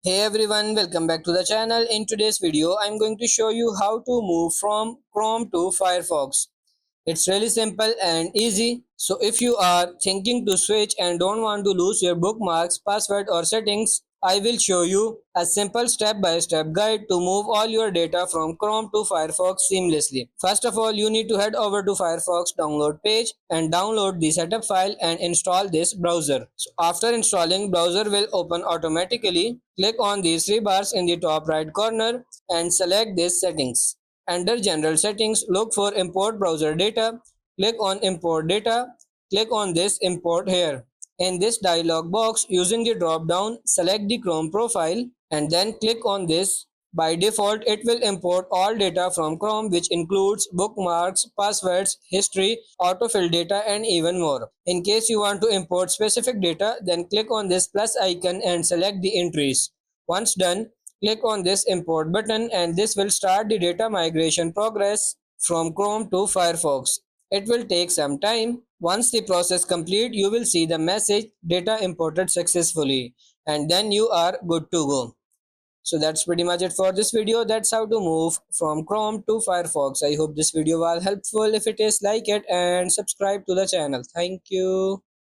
Hey everyone, welcome back to the channel. In today's video, I'm going to show you how to move from Chrome to Firefox. It's really simple and easy. So if you are thinking to switch and don't want to lose your bookmarks, password or settings, I will show you a simple step-by-step guide to move all your data from Chrome to Firefox seamlessly. First of all, you need to head over to Firefox download page and download the setup file and install this browser. So after installing, browser will open automatically. Click on these three bars in the top right corner and select this settings. Under General Settings, look for Import Browser Data. Click on Import Data. Click on this Import here. In this dialog box, using the drop down, select the Chrome profile and then click on this. By default, it will import all data from Chrome, which includes bookmarks, passwords, history, autofill data, and even more. In case you want to import specific data, then click on this plus icon and select the entries. Once done, click on this import button and this will start the data migration progress from Chrome to Firefox. It will take some time. Once the process complete, you will see the message data imported successfully and then you are good to go. So that's pretty much it for this video. That's how to move from Chrome to Firefox. I hope this video was helpful. If it is, like it and subscribe to the channel. Thank you.